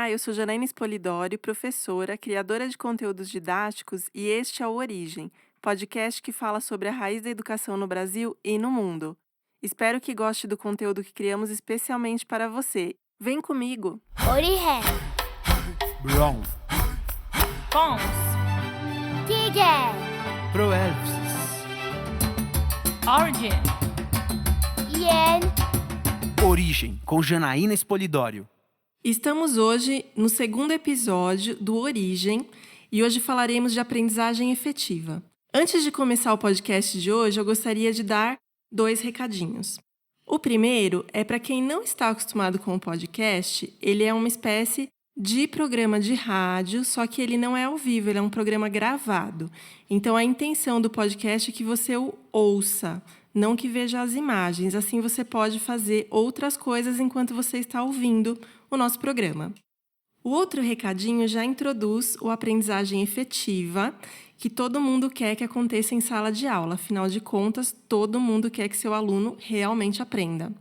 Olá, eu sou Janaína Spolidório, professora, criadora de conteúdos didáticos e este é o Origem, podcast que fala sobre a raiz da educação no Brasil e no mundo. Espero que goste do conteúdo que criamos especialmente para você. Vem comigo! Origen, Wrong. Pons, Tiger, Proelpsis. Origin, Yen, Origem, com Janaína Spolidório. Estamos hoje no segundo episódio do Origem e hoje falaremos de aprendizagem efetiva. Antes de começar o podcast de hoje, eu gostaria de dar 2 recadinhos. O primeiro é para quem não está acostumado com o podcast, ele é uma espécie de programa de rádio, só que ele não é ao vivo, ele é um programa gravado. Então, a intenção do podcast é que você o ouça, não que veja as imagens. Assim, você pode fazer outras coisas enquanto você está ouvindo o nosso programa. O outro recadinho já introduz o aprendizagem efetiva, que todo mundo quer que aconteça em sala de aula. Afinal de contas, todo mundo quer que seu aluno realmente aprenda.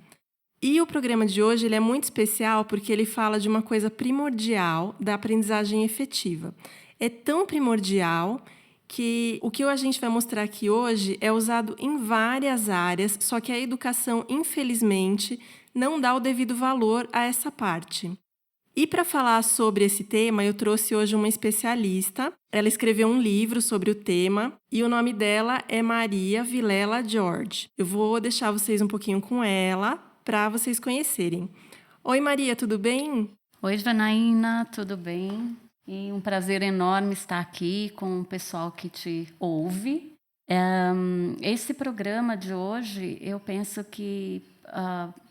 E o programa de hoje ele é muito especial porque ele fala de uma coisa primordial da aprendizagem efetiva. É tão primordial que o que a gente vai mostrar aqui hoje é usado em várias áreas, só que a educação, infelizmente, não dá o devido valor a essa parte. E para falar sobre esse tema, eu trouxe hoje uma especialista. Ela escreveu um livro sobre o tema e o nome dela é Maria Vilela George. Eu vou deixar vocês um pouquinho com ela para vocês conhecerem. Oi, Maria, tudo bem? Oi, Janaína, tudo bem? E um prazer enorme estar aqui com o pessoal que te ouve. Esse programa de hoje, eu penso que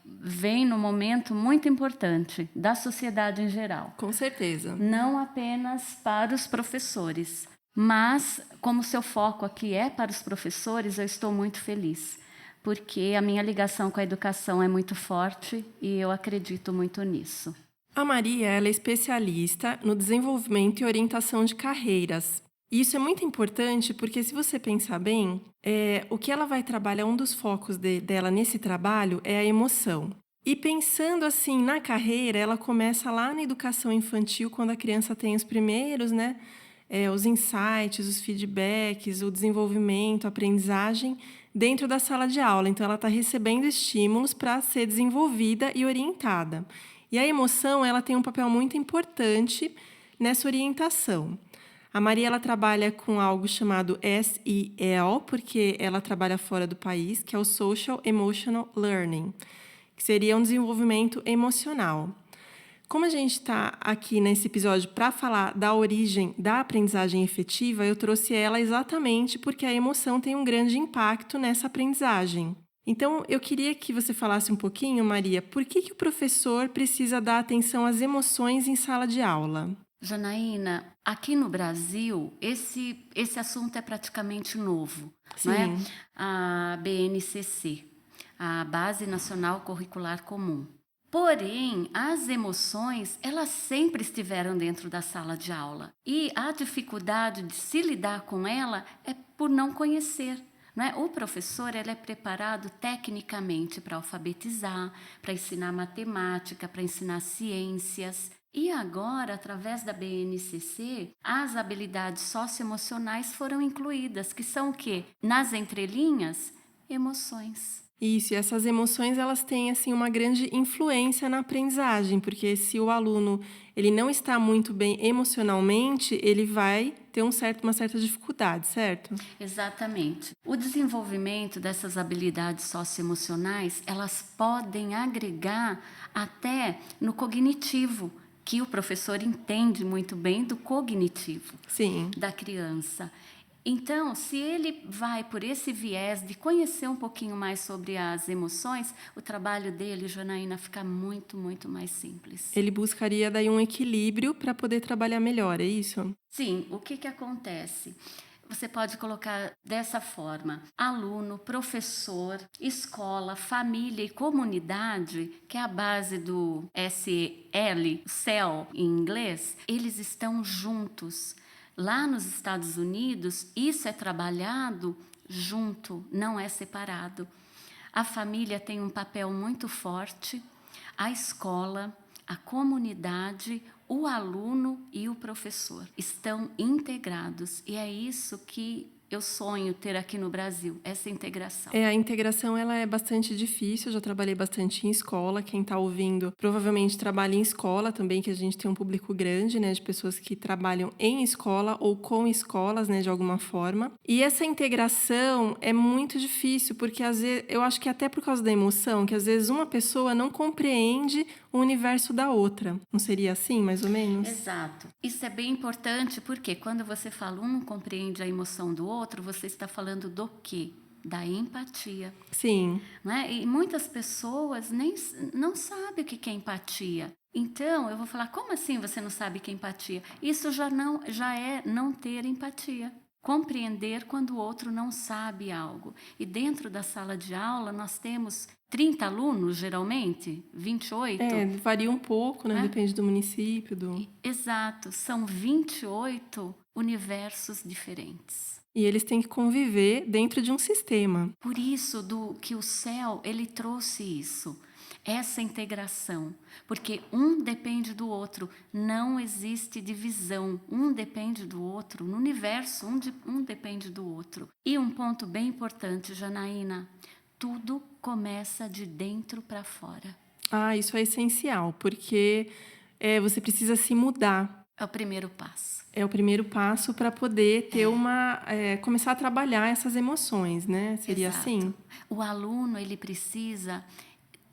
vem num momento muito importante da sociedade em geral. Com certeza. Não apenas para os professores, mas como seu foco aqui é para os professores, eu estou muito feliz, porque a minha ligação com a educação é muito forte e eu acredito muito nisso. A Maria ela é especialista no desenvolvimento e orientação de carreiras. E isso é muito importante porque, se você pensar bem, o que ela vai trabalhar, um dos focos dela nesse trabalho é a emoção. E pensando assim na carreira, ela começa lá na educação infantil, quando a criança tem os primeiros, os insights, os feedbacks, o desenvolvimento, a aprendizagem dentro da sala de aula. Então, ela está recebendo estímulos para ser desenvolvida e orientada. E a emoção ela tem um papel muito importante nessa orientação. A Maria ela trabalha com algo chamado SEL, porque ela trabalha fora do país, que é o Social Emotional Learning, que seria um desenvolvimento emocional. Como a gente está aqui nesse episódio para falar da origem da aprendizagem efetiva, eu trouxe ela exatamente porque a emoção tem um grande impacto nessa aprendizagem. Então, eu queria que você falasse um pouquinho, Maria, por que o professor precisa dar atenção às emoções em sala de aula? Janaína, aqui no Brasil, esse assunto é praticamente novo, não é? Sim. A BNCC, a Base Nacional Curricular Comum. Porém, as emoções, elas sempre estiveram dentro da sala de aula. E a dificuldade de se lidar com ela é por não conhecer. Não é? O professor ele é preparado tecnicamente para alfabetizar, para ensinar matemática, para ensinar ciências. E agora, através da BNCC, as habilidades socioemocionais foram incluídas, que são o quê? Nas entrelinhas, emoções. Isso, e essas emoções elas têm assim uma grande influência na aprendizagem, porque se o aluno ele não está muito bem emocionalmente, ele vai ter uma certa dificuldade, certo? Exatamente. O desenvolvimento dessas habilidades socioemocionais, elas podem agregar até no cognitivo, que o professor entende muito bem do cognitivo Sim. da criança. Então, se ele vai por esse viés de conhecer um pouquinho mais sobre as emoções, o trabalho dele, Janaína, fica muito, muito mais simples. Ele buscaria daí um equilíbrio para poder trabalhar melhor, é isso? Sim, o que acontece? Você pode colocar dessa forma: aluno, professor, escola, família e comunidade, que é a base do SEL em inglês, eles estão juntos. Lá nos Estados Unidos, isso é trabalhado junto, não é separado. A família tem um papel muito forte, a escola, a comunidade, o aluno e o professor estão integrados. E é isso que eu sonho ter aqui no Brasil, essa integração. A integração ela é bastante difícil, eu já trabalhei bastante em escola, quem está ouvindo provavelmente trabalha em escola também, que a gente tem um público grande, né, de pessoas que trabalham em escola ou com escolas, né, de alguma forma. E essa integração é muito difícil, porque às vezes, eu acho que até por causa da emoção, que às vezes uma pessoa não compreende o universo da outra. Não seria assim, mais ou menos? Exato. Isso é bem importante, porque quando você fala um não compreende a emoção do outro, você está falando do quê? Da empatia. Sim. Né? E muitas pessoas não sabem o que é empatia. Então, eu vou falar, como assim você não sabe o que é empatia? Isso já é não ter empatia. Compreender quando o outro não sabe algo. E dentro da sala de aula, nós temos 30 alunos, geralmente, 28. Varia um pouco, né? Depende do município. Exato, são 28 universos diferentes. E eles têm que conviver dentro de um sistema. Por isso que o céu, ele trouxe isso. Essa integração, porque um depende do outro, não existe divisão, um depende do outro, no universo um depende do outro. E um ponto bem importante, Janaína, tudo começa de dentro para fora. Isso é essencial, porque você precisa se mudar. É o primeiro passo. É o primeiro passo para poder ter começar a trabalhar essas emoções, né? Seria Exato. assim? O aluno, ele precisa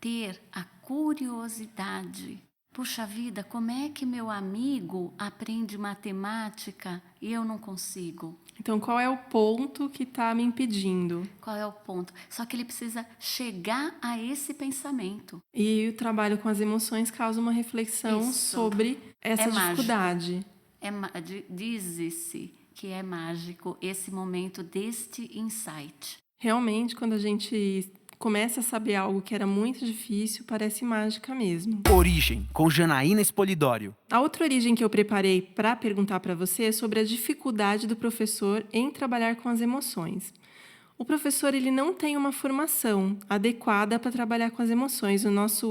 ter a curiosidade. Puxa vida, como é que meu amigo aprende matemática e eu não consigo? Então, qual é o ponto que está me impedindo? Qual é o ponto? Só que ele precisa chegar a esse pensamento. E o trabalho com as emoções causa uma reflexão sobre essa dificuldade. Diz-se que é mágico esse momento deste insight. Realmente, quando a gente começa a saber algo que era muito difícil, parece mágica mesmo. Origem, com Janaína Espolidório. A outra origem que eu preparei para perguntar para você é sobre a dificuldade do professor em trabalhar com as emoções. O professor ele não tem uma formação adequada para trabalhar com as emoções. Nós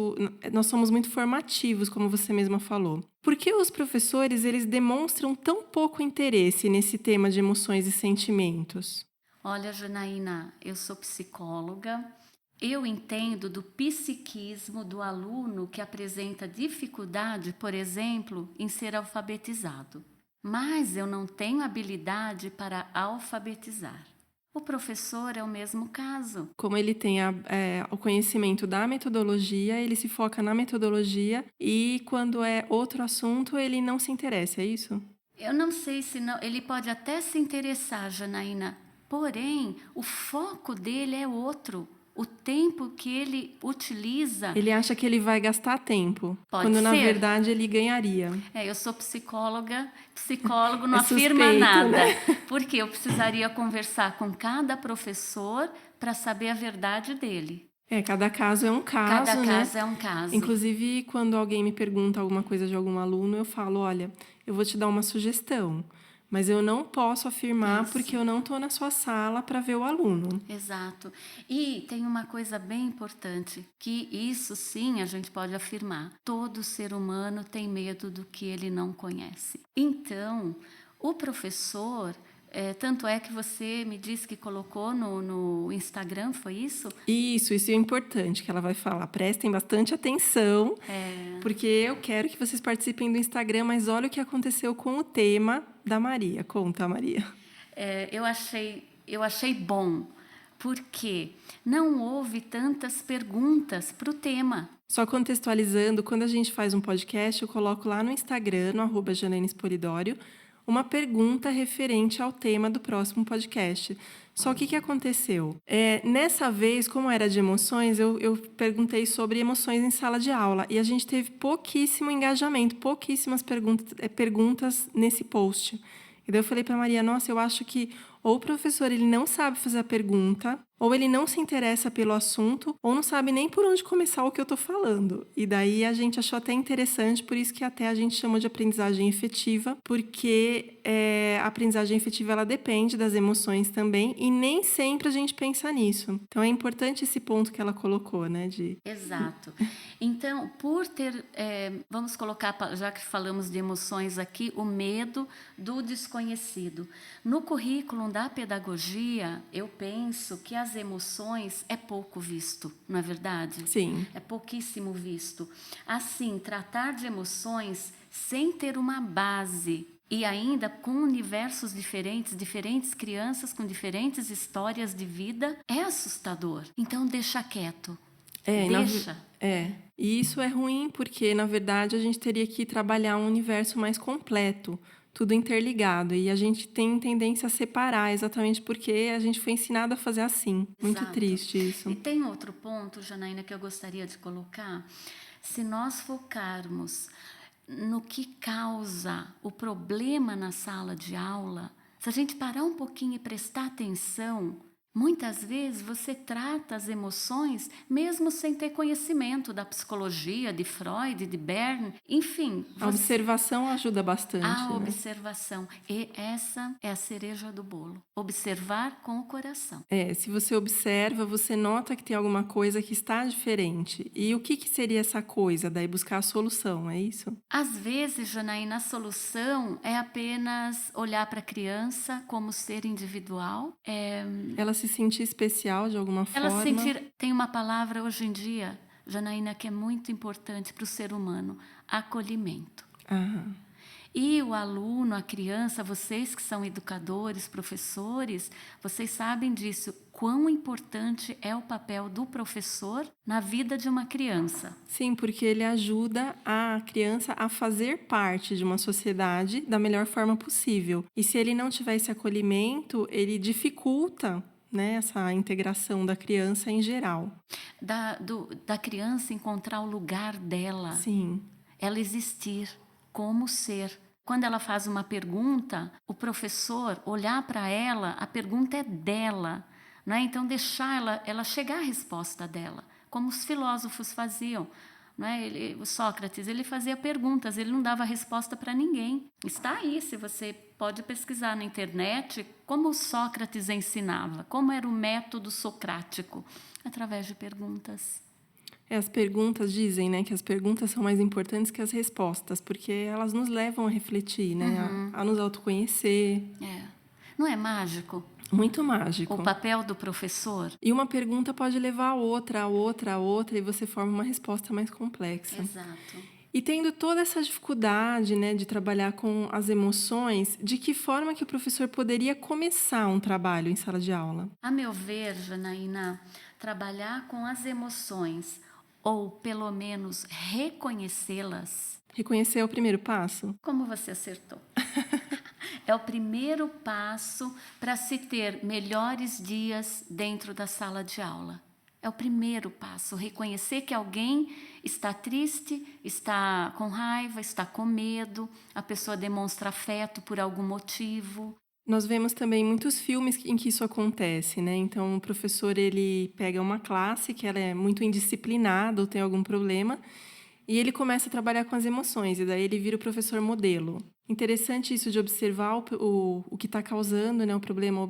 somos muito formativos, como você mesma falou. Por que os professores eles demonstram tão pouco interesse nesse tema de emoções e sentimentos? Olha, Janaína, eu sou psicóloga. Eu entendo do psiquismo do aluno que apresenta dificuldade, por exemplo, em ser alfabetizado. Mas eu não tenho habilidade para alfabetizar. O professor é o mesmo caso. Como ele tem o conhecimento da metodologia, ele se foca na metodologia e quando é outro assunto, ele não se interessa, é isso? Eu não sei se não, ele pode até se interessar, Janaína, porém, o foco dele é outro. O tempo que ele utiliza... Ele acha que ele vai gastar tempo, quando na verdade ele ganharia. Eu sou psicólogo não suspeito, afirma nada. né? Porque eu precisaria conversar com cada professor para saber a verdade dele. Cada caso é um caso, Cada né? caso é um caso. Inclusive, quando alguém me pergunta alguma coisa de algum aluno, eu falo, olha, eu vou te dar uma sugestão. Mas eu não posso afirmar porque eu não estou na sua sala para ver o aluno. Exato. E tem uma coisa bem importante, que isso sim a gente pode afirmar. Todo ser humano tem medo do que ele não conhece. Então, o professor... tanto é que você me disse que colocou no Instagram, foi isso? Isso é importante que ela vai falar. Prestem bastante atenção, porque eu quero que vocês participem do Instagram, mas olha o que aconteceu com o tema da Maria. Conta, Maria. Eu achei bom, porque não houve tantas perguntas para o tema. Só contextualizando, quando a gente faz um podcast, eu coloco lá no Instagram, no @JanaínaEspolidório, uma pergunta referente ao tema do próximo podcast. Só que aconteceu? Nessa vez, como era de emoções, eu perguntei sobre emoções em sala de aula. E a gente teve pouquíssimo engajamento, pouquíssimas perguntas nesse post. E daí eu falei para Maria, nossa, eu acho que ou o professor ele não sabe fazer a pergunta, ou ele não se interessa pelo assunto, ou não sabe nem por onde começar o que eu estou falando. E daí a gente achou até interessante, por isso que até a gente chamou de aprendizagem efetiva, porque a aprendizagem efetiva ela depende das emoções também, e nem sempre a gente pensa nisso. Então é importante esse ponto que ela colocou, né? Exato. Então, por ter, vamos colocar, já que falamos de emoções aqui, o medo do desconhecido. No currículo da pedagogia, eu penso que as emoções é pouco visto, não é verdade? Sim. É pouquíssimo visto. Assim, tratar de emoções sem ter uma base e ainda com universos diferentes crianças com diferentes histórias de vida, é assustador. Então, deixa quieto. Deixa. E isso é ruim porque, na verdade, a gente teria que trabalhar um universo mais completo, tudo interligado. E a gente tem tendência a separar, exatamente porque a gente foi ensinado a fazer assim. Muito Exato. triste isso. E tem outro ponto, Janaína, que eu gostaria de colocar. Se nós focarmos no que causa o problema na sala de aula, se a gente parar um pouquinho e prestar atenção, muitas vezes você trata as emoções mesmo sem ter conhecimento da psicologia, de Freud, de Berne, enfim. A observação ajuda bastante. A né? observação. E essa é a cereja do bolo. Observar com o coração. Se você observa, você nota que tem alguma coisa que está diferente. E o que seria essa coisa? Daí buscar a solução, é isso? Às vezes, Janaína, a solução é apenas olhar para a criança como ser individual. Ela se sentir especial de alguma Ela forma. sentir... Tem uma palavra hoje em dia, Janaína, que é muito importante para o ser humano: acolhimento. Aham. E o aluno, a criança, vocês que são educadores, professores, vocês sabem disso, quão importante é o papel do professor na vida de uma criança. Sim, porque ele ajuda a criança a fazer parte de uma sociedade da melhor forma possível. E se ele não tiver esse acolhimento, ele dificulta, né, essa integração da criança em geral. Da criança encontrar o lugar dela. Sim. Ela existir como ser. Quando ela faz uma pergunta, o professor olhar para ela, a pergunta é dela, não é? Então deixar ela chegar à resposta dela, como os filósofos faziam, não é? O Sócrates, ele fazia perguntas, ele não dava resposta para ninguém. Está aí, se você pode pesquisar na internet, como Sócrates ensinava, como era o método socrático, através de perguntas. As perguntas dizem, né, que as perguntas são mais importantes que as respostas, porque elas nos levam a refletir, né, a nos autoconhecer. Não é mágico? Muito mágico. O papel do professor. E uma pergunta pode levar a outra, e você forma uma resposta mais complexa. Exato. E tendo toda essa dificuldade, né, de trabalhar com as emoções, de que forma que o professor poderia começar um trabalho em sala de aula? A meu ver, Janaína, trabalhar com as emoções, ou pelo menos reconhecê-las. Reconhecer é o primeiro passo? Como você acertou? É o primeiro passo para se ter melhores dias dentro da sala de aula. É o primeiro passo, reconhecer que alguém está triste, está com raiva, está com medo, a pessoa demonstra afeto por algum motivo. Nós vemos também muitos filmes em que isso acontece, né? Então, o professor, ele pega uma classe que ela é muito indisciplinada ou tem algum problema e ele começa a trabalhar com as emoções e daí ele vira o professor modelo. Interessante isso de observar o que está causando, né, o problema,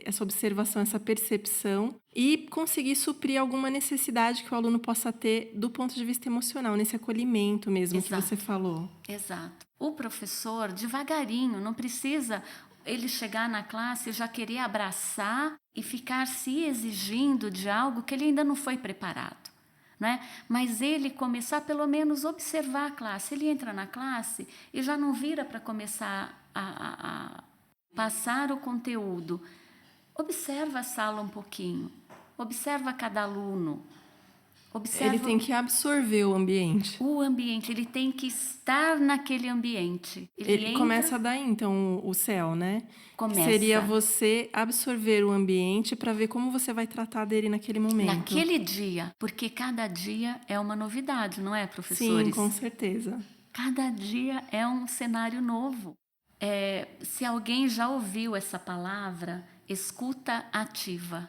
essa observação, essa percepção e conseguir suprir alguma necessidade que o aluno possa ter do ponto de vista emocional, nesse acolhimento mesmo. Exato. Que você falou. Exato. O professor, devagarinho, não precisa ele chegar na classe e já querer abraçar e ficar se exigindo de algo que ele ainda não foi preparado, né? Mas ele começar pelo menos observar a classe. Ele entra na classe e já não vira para começar a passar o conteúdo. Observa a sala um pouquinho, observa cada aluno. Observa ele tem que absorver o ambiente. O ambiente, ele tem que estar naquele ambiente. Ele começa daí, então, o céu, né? Começa. Que seria você absorver o ambiente para ver como você vai tratar dele naquele momento. Naquele dia, porque cada dia é uma novidade, não é, professores? Sim, com certeza. Cada dia é um cenário novo. Se alguém já ouviu essa palavra, escuta ativa.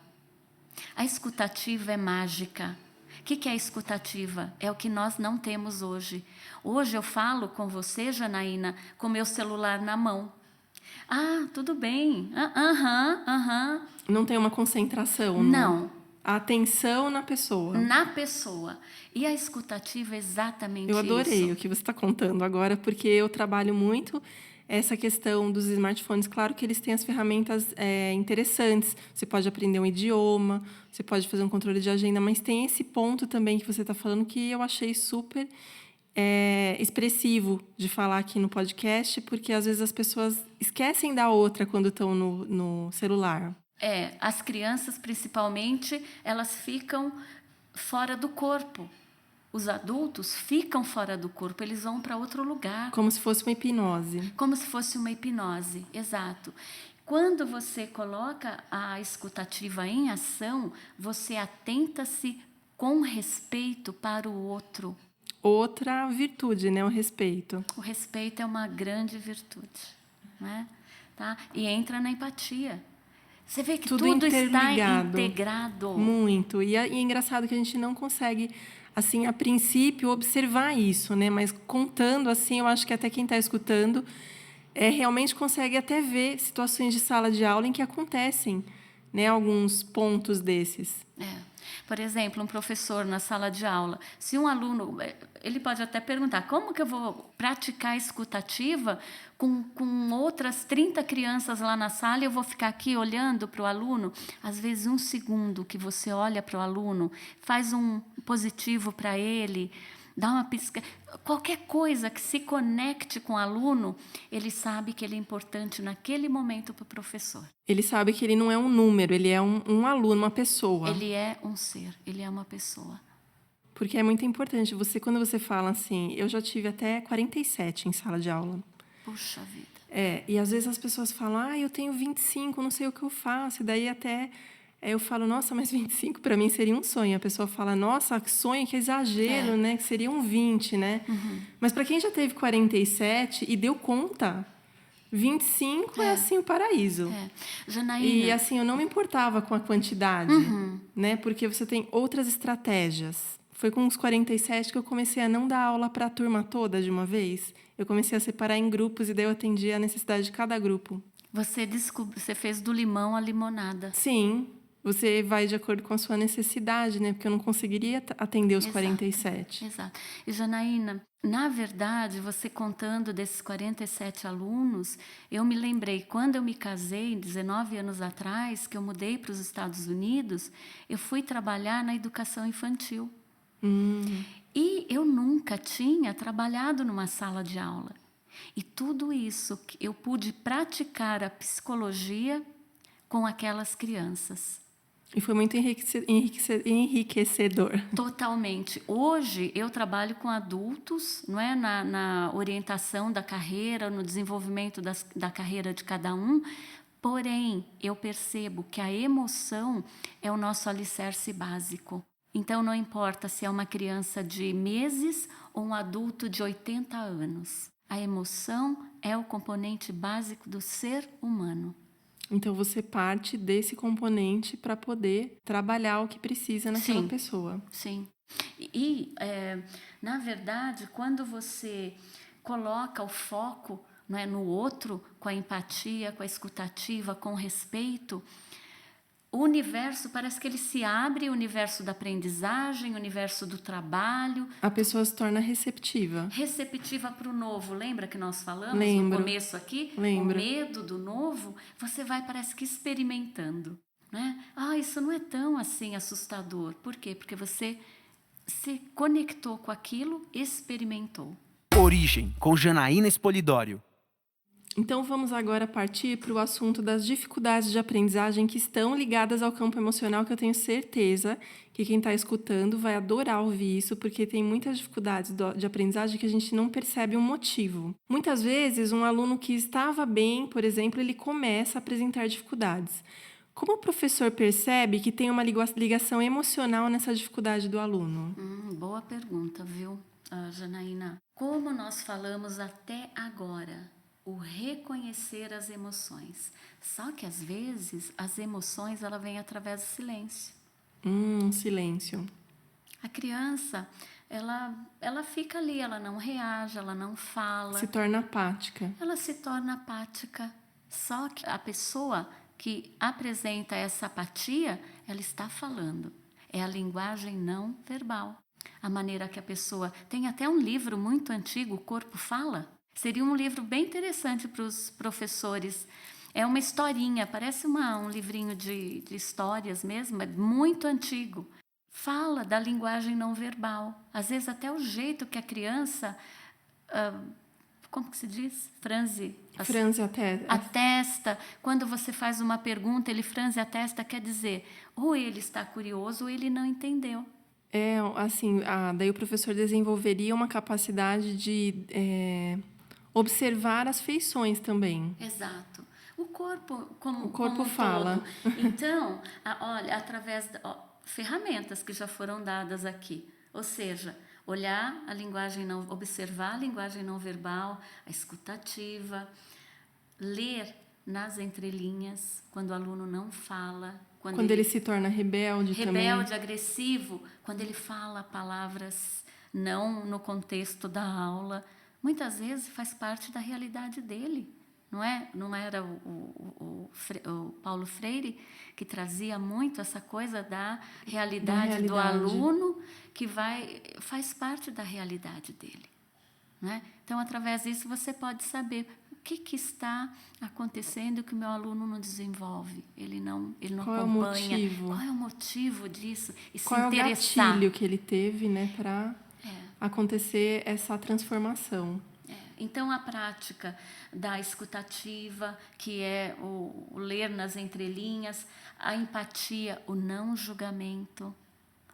A escutativa é mágica. O que é a escutativa? É o que nós não temos hoje. Hoje eu falo com você, Janaína, com meu celular na mão. Ah, tudo bem. Aham. Não tem uma concentração. Não. A atenção na pessoa. Na pessoa. E a escutativa é exatamente Eu adorei isso. o que você está contando agora, porque eu trabalho muito essa questão dos smartphones. Claro que eles têm as ferramentas interessantes. Você pode aprender um idioma, você pode fazer um controle de agenda, mas tem esse ponto também que você está falando que eu achei super expressivo de falar aqui no podcast, porque às vezes as pessoas esquecem da outra quando estão no celular. As crianças, principalmente, elas ficam fora do corpo. Os adultos ficam fora do corpo, eles vão para outro lugar. Como se fosse uma hipnose. Como se fosse uma hipnose, exato. Quando você coloca a escutativa em ação, você atenta-se com respeito para o outro. Outra virtude, né? O respeito. O respeito é uma grande virtude, né? Tá? E entra na empatia. Você vê que tudo está integrado. Muito. E é engraçado que a gente não consegue, assim, a princípio, observar isso, né? Mas contando assim, eu acho que até quem está escutando realmente consegue até ver situações de sala de aula em que acontecem, né, alguns pontos desses. Por exemplo, um professor na sala de aula, se um aluno, ele pode até perguntar, como que eu vou praticar a escutativa com outras 30 crianças lá na sala e eu vou ficar aqui olhando para o aluno? Às vezes, 1 segundo que você olha para o aluno, faz um positivo para ele, dá uma pisca, qualquer coisa que se conecte com o aluno, ele sabe que ele é importante naquele momento para o professor. Ele sabe que ele não é um número, ele é um aluno, uma pessoa. Ele é um ser, ele é uma pessoa. Porque é muito importante, quando você fala assim, eu já tive até 47 em sala de aula. Puxa vida. E às vezes as pessoas falam, eu tenho 25, não sei o que eu faço, e daí até... eu falo, nossa, mas 25 para mim seria um sonho. A pessoa fala, nossa, que sonho, que exagero, né? Que seria um 20, né? Uhum. Mas para quem já teve 47 e deu conta, 25 é assim o paraíso. Janaína. E assim, eu não me importava com a quantidade, né? Porque você tem outras estratégias. Foi com os 47 que eu comecei a não dar aula para a turma toda de uma vez. Eu comecei a separar em grupos e daí eu atendia a necessidade de cada grupo. Você fez do limão a limonada. Sim. Você vai de acordo com a sua necessidade, né? Porque eu não conseguiria atender os 47. Exato. E, Janaína, na verdade, você contando desses 47 alunos, eu me lembrei, quando eu me casei, 19 anos atrás, que eu mudei para os Estados Unidos, eu fui trabalhar na educação infantil. E eu nunca tinha trabalhado numa sala de aula. E tudo isso, eu pude praticar a psicologia com aquelas crianças. E foi muito enriquecedor. Totalmente. Hoje, eu trabalho com adultos, não é? Na orientação da carreira, no desenvolvimento da carreira de cada um. Porém, eu percebo que a emoção é o nosso alicerce básico. Então, não importa se é uma criança de meses ou um adulto de 80 anos. A emoção é o componente básico do ser humano. Então, você parte desse componente para poder trabalhar o que precisa naquela pessoa. Sim. E, na verdade, quando você coloca o foco, não é, no outro, com a empatia, com a escutativa, com o respeito, o universo parece que ele se abre, o universo da aprendizagem, o universo do trabalho. A pessoa se torna receptiva. Receptiva para o novo. Lembra que nós falamos no começo aqui? Lembro. O medo do novo, você vai, parece que experimentando. Né? Isso não é tão assim assustador. Por quê? Porque você se conectou com aquilo, experimentou. Origem, com Janaína Espolidório. Então, vamos agora partir para o assunto das dificuldades de aprendizagem que estão ligadas ao campo emocional, que eu tenho certeza que quem está escutando vai adorar ouvir isso, porque tem muitas dificuldades de aprendizagem que a gente não percebe um motivo. Muitas vezes, um aluno que estava bem, por exemplo, ele começa a apresentar dificuldades. Como o professor percebe que tem uma ligação emocional nessa dificuldade do aluno? Boa pergunta, viu, Janaína? Como nós falamos até agora, o reconhecer as emoções. Só que às vezes as emoções ela vêm através do silêncio. Silêncio. A criança, ela fica ali, ela não reage, ela não fala. Se torna apática. Ela se torna apática. Só que a pessoa que apresenta essa apatia, ela está falando. É a linguagem não verbal. A maneira que a pessoa... Tem até um livro muito antigo, O Corpo Fala. Seria um livro bem interessante para os professores. É uma historinha, parece um livrinho de histórias mesmo, é muito antigo. Fala da linguagem não verbal. Às vezes até o jeito que a criança... como que se diz? Franze a testa. Quando você faz uma pergunta, ele franze a testa, quer dizer, ou ele está curioso ou ele não entendeu. Assim, daí o professor desenvolveria uma capacidade de observar as feições também. Exato. O corpo como um fala. todo. Então, olha, através de ferramentas que já foram dadas aqui. Ou seja, olhar a linguagem não, observar a linguagem não verbal, a escutativa, ler nas entrelinhas, quando o aluno não fala. Quando ele se torna rebelde também. Agressivo, quando ele fala palavras não no contexto da aula. Muitas vezes faz parte da realidade dele. Não é? Não era o Paulo Freire que trazia muito essa coisa da realidade do aluno, que faz parte da realidade dele. Não é? Então, através disso, você pode saber o que está acontecendo que o meu aluno não desenvolve. Ele não acompanha. Qual é o motivo disso? E qual se interessar. É o gatilho que ele teve, né, para acontecer essa transformação? Então, a prática da escutativa, que é o ler nas entrelinhas, a empatia, o não julgamento.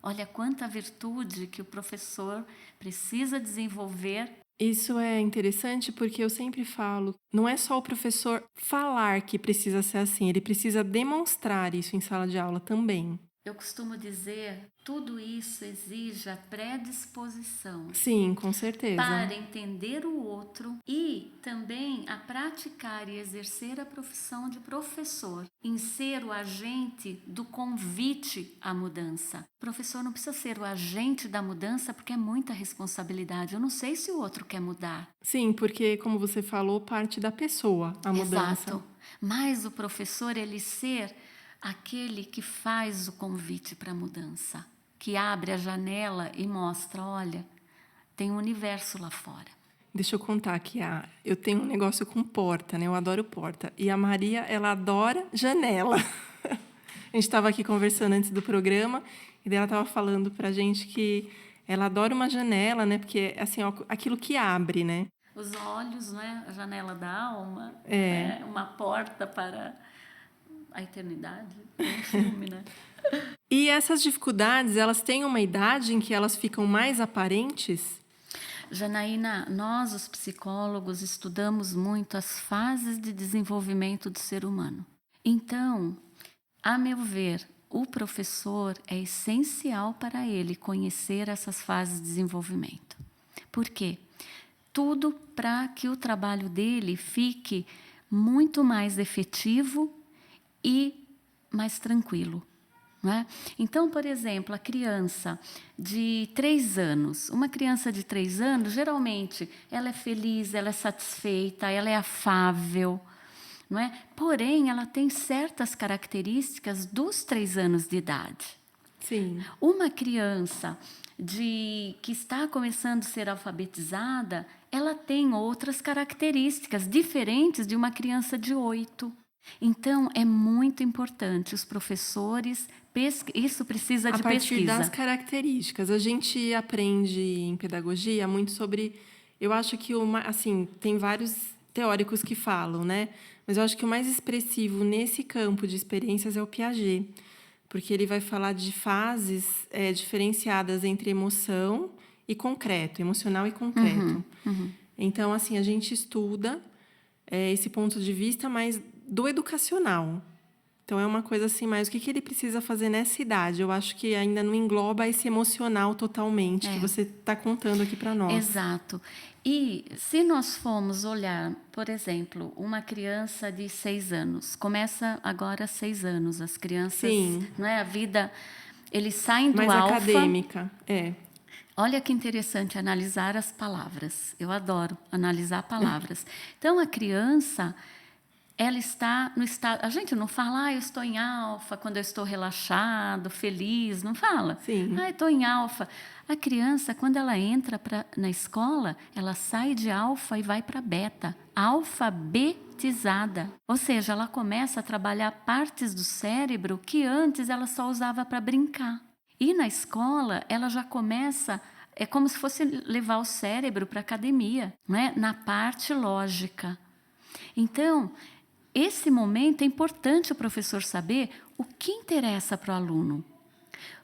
Olha quanta virtude que o professor precisa desenvolver. Isso é interessante porque eu sempre falo, não é só o professor falar que precisa ser assim, ele precisa demonstrar isso em sala de aula também. Eu costumo dizer, tudo isso exige a predisposição. Sim, com certeza. Para entender o outro e também a praticar e exercer a profissão de professor, em ser o agente do convite à mudança. O professor não precisa ser o agente da mudança porque é muita responsabilidade. Eu não sei se o outro quer mudar. Sim, porque, como você falou, parte da pessoa a mudança. Exato. Mas o professor, ele ser aquele que faz o convite para a mudança, que abre a janela e mostra, olha, tem um universo lá fora. Deixa eu contar que eu tenho um negócio com porta, né? Eu adoro porta. E a Maria, ela adora janela. A gente estava aqui conversando antes do programa e daí ela estava falando para a gente que ela adora uma janela, né? Porque assim, aquilo que abre, né? Os olhos, né? A janela da alma, é uma porta para a eternidade, um filme, né? E essas dificuldades, elas têm uma idade em que elas ficam mais aparentes? Janaína, nós, os psicólogos, estudamos muito as fases de desenvolvimento do ser humano. Então, a meu ver, o professor é essencial para ele conhecer essas fases de desenvolvimento. Por quê? Tudo para que o trabalho dele fique muito mais efetivo e mais tranquilo. Não é? Então, por exemplo, a criança de 3 anos, uma criança de 3 anos, geralmente, ela é feliz, ela é satisfeita, ela é afável, não é? Porém, ela tem certas características dos 3 anos de idade. Sim. Uma criança que está começando a ser alfabetizada, ela tem outras características diferentes de uma criança de 8. Então, é muito importante os professores, isso precisa de pesquisa. A partir das características. A gente aprende em pedagogia muito sobre... Eu acho que, assim, tem vários teóricos que falam, né? Mas eu acho que o mais expressivo nesse campo de experiências é o Piaget, porque ele vai falar de fases diferenciadas entre emoção e concreto, emocional e concreto. Então, assim, a gente estuda esse ponto de vista, mas do educacional, Então, é uma coisa assim, mais o que ele precisa fazer nessa idade? Eu acho que ainda não engloba esse emocional totalmente, que você está contando aqui para nós. Exato. E se nós formos olhar, por exemplo, uma criança de 6 anos, começa agora 6 anos, as crianças, Sim. não é? A vida, eles saem do Mais alfa. acadêmica, Olha que interessante analisar as palavras. Eu adoro analisar palavras. Então, a criança, ela está no estado... A gente não fala, eu estou em alfa quando eu estou relaxado, feliz. Não fala. Sim. Eu estou em alfa. A criança, quando ela entra na escola, ela sai de alfa e vai para beta. Alfabetizada. Ou seja, ela começa a trabalhar partes do cérebro que antes ela só usava para brincar. E na escola, ela já começa, é como se fosse levar o cérebro para a academia, não é? Na parte lógica. Então, esse momento é importante o professor saber o que interessa para o aluno.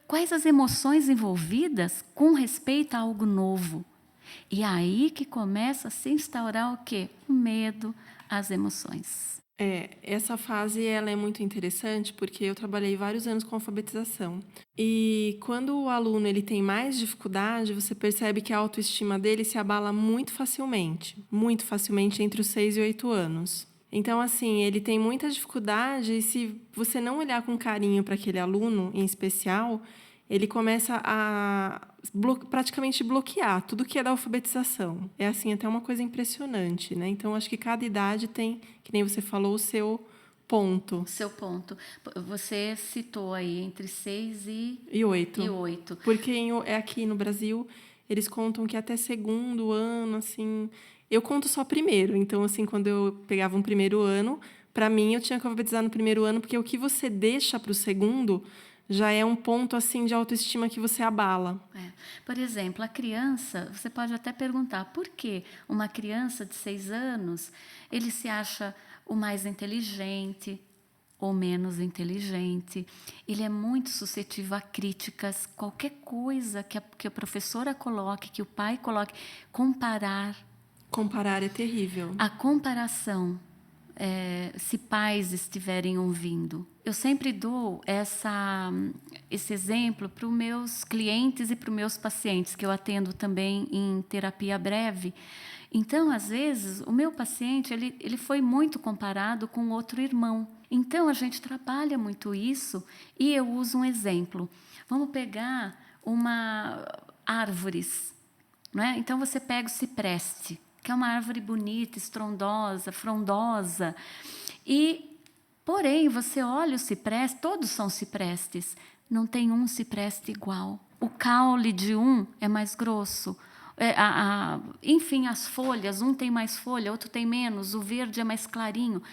Quais as emoções envolvidas com respeito a algo novo. E aí que começa a se instaurar o quê? O medo, as emoções. Essa fase ela é muito interessante porque eu trabalhei vários anos com alfabetização. E quando o aluno ele tem mais dificuldade, você percebe que a autoestima dele se abala muito facilmente entre os 6 e 8 anos. Então, assim, ele tem muita dificuldade e se você não olhar com carinho para aquele aluno em especial, ele começa a praticamente bloquear tudo que é da alfabetização. É assim, até uma coisa impressionante, né? Então, acho que cada idade tem, que nem você falou, o seu ponto. Seu ponto. Você citou aí entre 6 e 8. E 8. Porque aqui no Brasil, eles contam que até segundo ano, assim... Eu conto só primeiro. Então, assim, quando eu pegava um primeiro ano, para mim, eu tinha que alfabetizar no primeiro ano, porque o que você deixa para o segundo... já é um ponto assim de autoestima que você abala. Por exemplo, a criança, você pode até perguntar por que uma criança de 6 anos, ele se acha o mais inteligente ou menos inteligente. Ele é muito suscetível a críticas, qualquer coisa que a professora coloque, que o pai coloque, comparar. Comparar é terrível. A comparação, se pais estiverem ouvindo. Eu sempre dou esse exemplo para os meus clientes e para os meus pacientes, que eu atendo também em terapia breve. Então, às vezes, o meu paciente ele foi muito comparado com outro irmão. Então, a gente trabalha muito isso e eu uso um exemplo. Vamos pegar árvores. Não é? Então, você pega o cipreste, que é uma árvore bonita, estrondosa, frondosa. Porém, você olha o cipreste, todos são ciprestes, não tem um cipreste igual. O caule de um é mais grosso. Enfim, as folhas, um tem mais folha, outro tem menos, o verde é mais clarinho.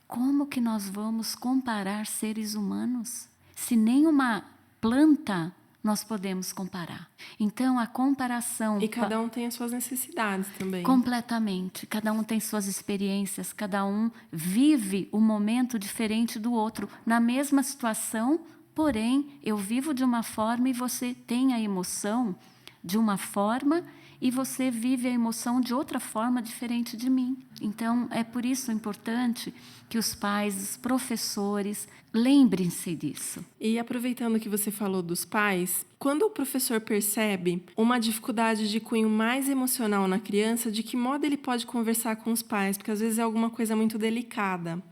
Como que nós vamos comparar seres humanos? Se nem uma planta nós podemos comparar. Então, a comparação... E cada um tem as suas necessidades também. Completamente. Cada um tem suas experiências, cada um vive um momento diferente do outro. Na mesma situação, porém, eu vivo de uma forma e você tem a emoção de uma forma e você vive a emoção de outra forma diferente de mim. Então, é por isso importante que os pais, os professores, lembrem-se disso. E aproveitando que você falou dos pais, quando o professor percebe uma dificuldade de cunho mais emocional na criança, de que modo ele pode conversar com os pais? Porque às vezes é alguma coisa muito delicada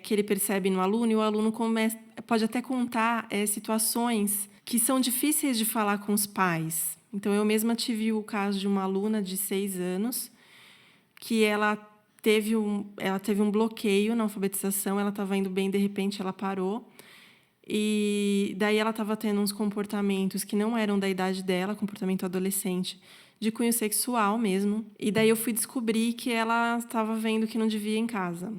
que ele percebe no aluno, e o aluno pode até contar É. situações que são difíceis de falar com os pais. Então, eu mesma tive o caso de uma aluna de 6 anos que ela teve um bloqueio na alfabetização, ela estava indo bem, de repente ela parou. E daí ela estava tendo uns comportamentos que não eram da idade dela, comportamento adolescente, de cunho sexual mesmo. E daí eu fui descobrir que ela estava vendo que não devia em casa.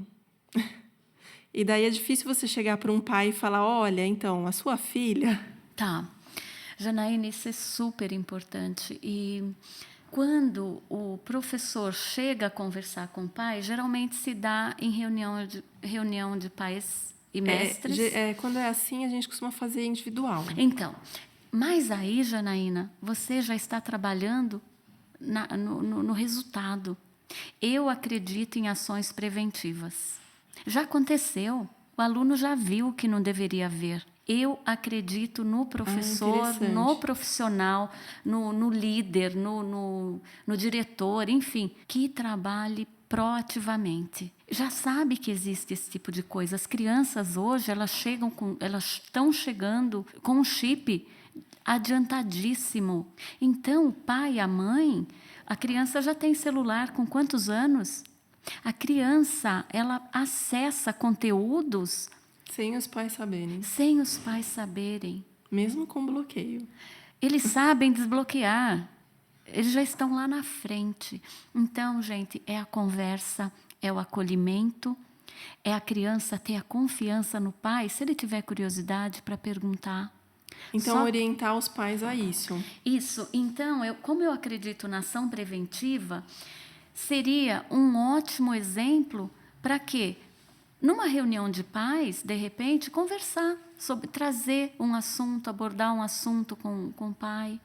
E daí é difícil você chegar para um pai e falar, olha, então, a sua filha... Tá. Janaína, isso é super importante. E quando o professor chega a conversar com o pai, geralmente se dá em reunião de pais e mestres. Quando é assim, a gente costuma fazer individual. Então, mas aí, Janaína, você já está trabalhando no resultado. Eu acredito em ações preventivas. Já aconteceu O aluno já viu o que não deveria ver. Eu acredito no professor, interessante. no profissional, no líder, no diretor, enfim, que trabalhe proativamente. Já sabe que existe esse tipo de coisa. As crianças hoje, elas estão chegando com um chip adiantadíssimo. Então, o pai e a mãe, a criança já tem celular com quantos anos? A criança, ela acessa conteúdos Sem os pais saberem. sem os pais saberem. Mesmo com bloqueio. Eles sabem desbloquear. Eles já estão lá na frente. Então, gente, é a conversa, é o acolhimento, é a criança ter a confiança no pai, se ele tiver curiosidade para perguntar. Então, Só- orientar os pais a isso. Isso. Então, como eu acredito na ação preventiva, seria um ótimo exemplo para quê? Numa reunião de pais, de repente, conversar sobre, trazer um assunto, abordar um assunto com o pai,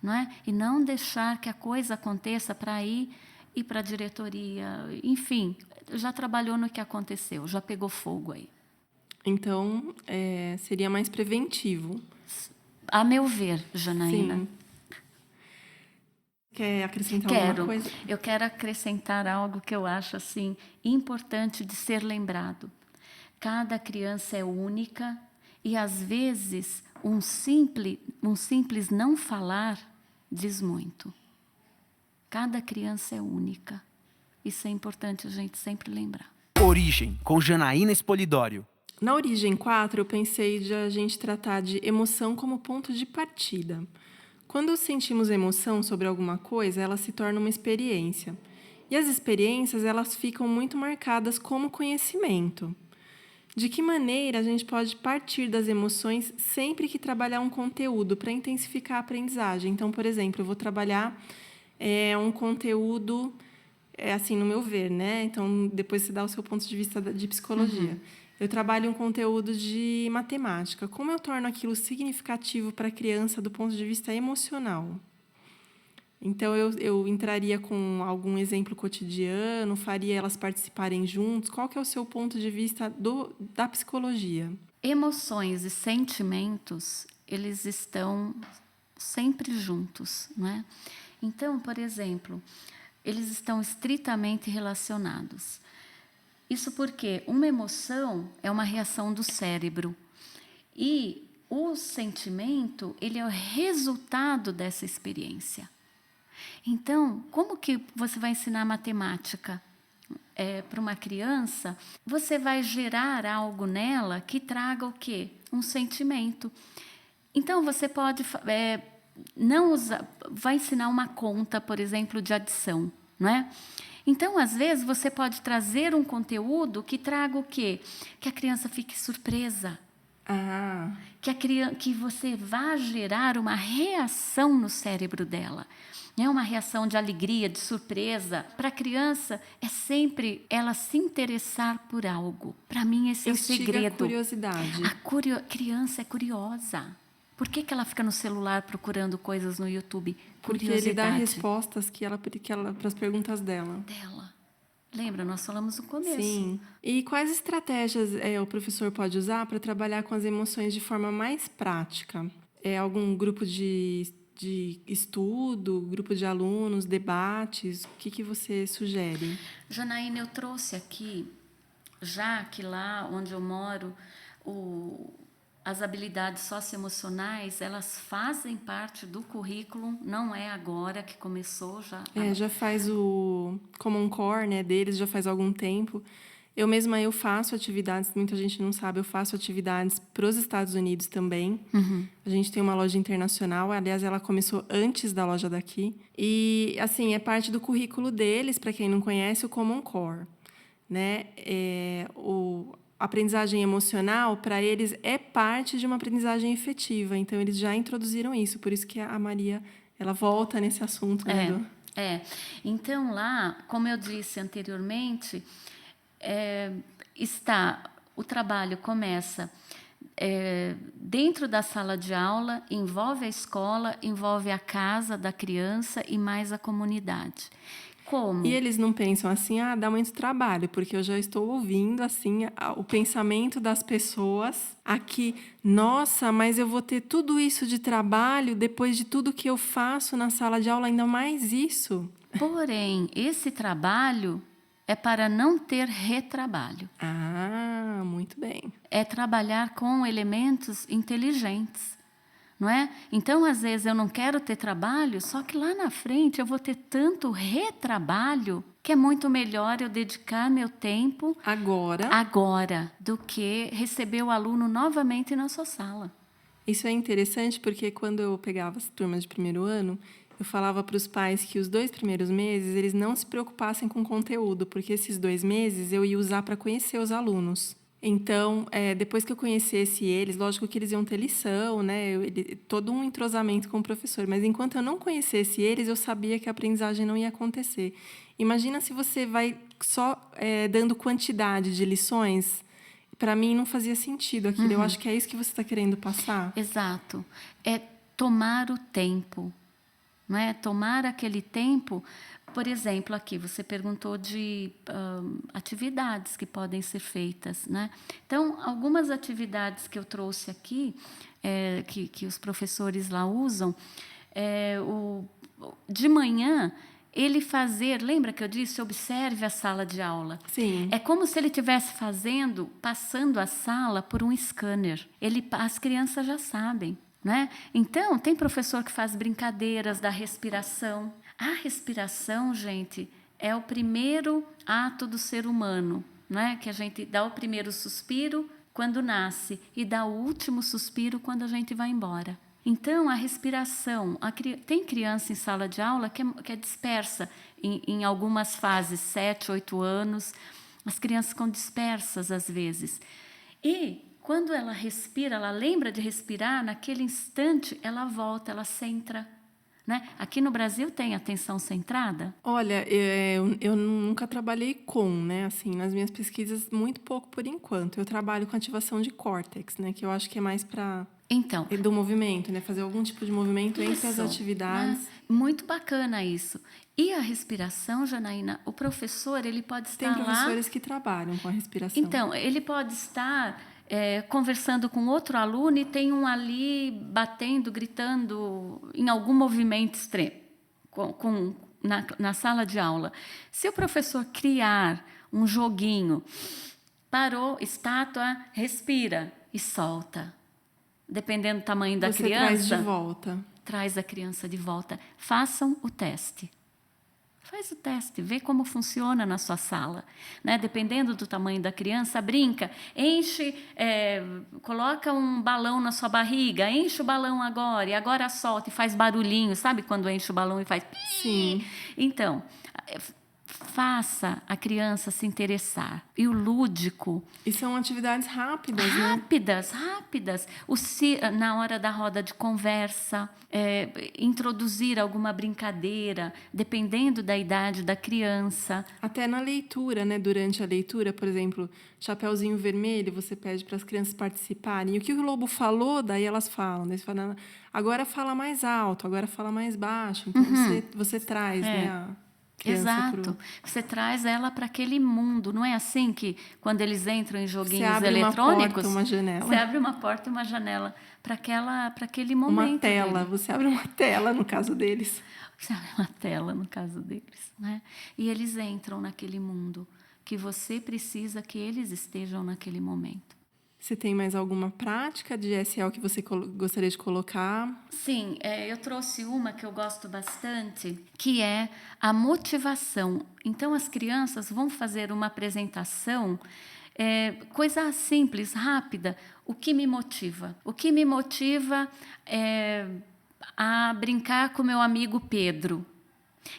não é? E não deixar que a coisa aconteça para ir para a diretoria. Enfim, já trabalhou no que aconteceu, já pegou fogo aí. Então, seria mais preventivo. A meu ver, Janaína. Sim. Quer acrescentar alguma coisa? Eu quero acrescentar algo que eu acho assim importante de ser lembrado. Cada criança é única e às vezes um simples não falar diz muito. Cada criança é única. Isso é importante a gente sempre lembrar. Origem, com Janaína Espolidório. Na Origem 4, eu pensei de a gente tratar de emoção como ponto de partida. Quando sentimos emoção sobre alguma coisa, ela se torna uma experiência. E as experiências, elas ficam muito marcadas como conhecimento. De que maneira a gente pode partir das emoções sempre que trabalhar um conteúdo para intensificar a aprendizagem? Então, por exemplo, eu vou trabalhar um conteúdo, assim, no meu ver, né? Então, depois você dá o seu ponto de vista de psicologia. Eu trabalho um conteúdo de matemática. Como eu torno aquilo significativo para a criança do ponto de vista emocional? Então, eu entraria com algum exemplo cotidiano, faria elas participarem juntos. Qual que é o seu ponto de vista da psicologia? Emoções e sentimentos, eles estão sempre juntos, não é? Então, por exemplo, eles estão estritamente relacionados. Isso porque uma emoção é uma reação do cérebro e o sentimento, ele é o resultado dessa experiência. Então, como que você vai ensinar matemática para uma criança? Você vai gerar algo nela que traga o quê? Um sentimento. Então, você pode não usar, vai ensinar uma conta, por exemplo, de adição, não é? Então, às vezes, você pode trazer um conteúdo que traga o quê? Que a criança fique surpresa. Ah, Que você vá gerar uma reação no cérebro dela. É uma reação de alegria, de surpresa. Para a criança, é sempre ela se interessar por algo. Para mim, esse é o instiga segredo. a curiosidade. A criança é curiosa. Por que ela fica no celular procurando coisas no YouTube? Porque Curiosidade ele dá respostas para as perguntas dela. dela. Lembra, nós falamos no começo. Sim. E quais estratégias o professor pode usar para trabalhar com as emoções de forma mais prática? Algum grupo de estudo, grupo de alunos, debates? O que você sugere? Janaína, eu trouxe aqui, já que lá onde eu moro, as habilidades socioemocionais, elas fazem parte do currículo, não é agora que começou. Já faz o Common Core, né, deles, já faz algum tempo. Eu mesma faço atividades, muita gente não sabe, eu faço atividades para os Estados Unidos também. A gente tem uma loja internacional, aliás, ela começou antes da loja daqui. E, assim, é parte do currículo deles, para quem não conhece, o Common Core, né? A aprendizagem emocional, para eles, é parte de uma aprendizagem efetiva. Então, eles já introduziram isso. Por isso que a Maria, ela volta nesse assunto. Né, Então, lá, como eu disse anteriormente, o trabalho começa dentro da sala de aula, envolve a escola, envolve a casa da criança e mais a comunidade. Como? E eles não pensam assim, dá muito trabalho, porque eu já estou ouvindo, assim, o pensamento das pessoas aqui. Nossa, mas eu vou ter tudo isso de trabalho depois de tudo que eu faço na sala de aula, ainda mais isso. Porém, esse trabalho é para não ter retrabalho. Muito bem. É trabalhar com elementos inteligentes, não é? Então, às vezes, eu não quero ter trabalho, só que lá na frente eu vou ter tanto retrabalho que é muito melhor eu dedicar meu tempo agora do que receber o aluno novamente na sua sala. Isso é interessante porque quando eu pegava as turmas de primeiro ano, eu falava para os pais que os 2 primeiros meses eles não se preocupassem com conteúdo, porque esses 2 meses eu ia usar para conhecer os alunos. Então, depois que eu conhecesse eles, lógico que eles iam ter lição, né? Todo um entrosamento com o professor. Mas enquanto eu não conhecesse eles, eu sabia que a aprendizagem não ia acontecer. Imagina se você vai só dando quantidade de lições. Para mim, não fazia sentido aquilo. Eu acho que é isso que você está querendo passar. Exato. É tomar o tempo. Não é? Tomar aquele tempo. Por exemplo, aqui você perguntou de atividades que podem ser feitas, né? Então, algumas atividades que eu trouxe aqui, que os professores lá usam, de manhã, ele fazer, lembra que eu disse, observe a sala de aula. Sim. É como se ele estivesse passando a sala por um scanner. As crianças já sabem. Né? Então, tem professor que faz brincadeiras da respiração. A respiração, gente, é o primeiro ato do ser humano, né? Que a gente dá o primeiro suspiro quando nasce e dá o último suspiro quando a gente vai embora. Então, a respiração, tem criança em sala de aula que é dispersa em algumas fases, 7, 8 anos, as crianças ficam dispersas às vezes. E quando ela respira, ela lembra de respirar, naquele instante ela volta, ela centra. Né? Aqui no Brasil tem atenção centrada? Olha, eu nunca trabalhei com, né? Assim, nas minhas pesquisas, muito pouco por enquanto. Eu trabalho com ativação de córtex, né? Que eu acho que é mais para do movimento, né? Fazer algum tipo de movimento entre as atividades. Né? Muito bacana isso. E a respiração, Janaína, o professor, ele pode estar Tem professores que trabalham com a respiração. Então, ele pode estar conversando com outro aluno e tem um ali batendo, gritando em algum movimento extremo na sala de aula. Se o professor criar um joguinho, parou, estátua, respira e solta. Dependendo do tamanho da criança. Traz de volta. Traz a criança de volta. Façam o teste. Faz o teste, vê como funciona na sua sala. Né? Dependendo do tamanho da criança, brinca, enche, coloca um balão na sua barriga, enche o balão agora, e agora solta e faz barulhinho. Sabe quando enche o balão e faz... Sim. Então, faça a criança se interessar. E o lúdico... E são atividades rápidas, Rápidas. Na hora da roda de conversa, introduzir alguma brincadeira, dependendo da idade da criança. Até na leitura, né? Durante a leitura, por exemplo, Chapeuzinho Vermelho, você pede para as crianças participarem. E o que o lobo falou, daí elas falam. Daí você fala, agora fala mais alto, agora fala mais baixo. Então, você traz, né? Exato. Você traz ela para aquele mundo. Não é assim que, quando eles entram em joguinhos você abre eletrônicos... uma porta, uma janela. Você abre uma porta e uma janela para aquele momento. Uma tela. Dele. Você abre uma tela, no caso deles. Você abre uma tela, no caso deles. Né? E eles entram naquele mundo que você precisa que eles estejam naquele momento. Você tem mais alguma prática de SL que você gostaria de colocar? Sim, eu trouxe uma que eu gosto bastante, que é a motivação. Então, as crianças vão fazer uma apresentação, coisa simples, rápida. O que me motiva? O que me motiva a brincar com meu amigo Pedro.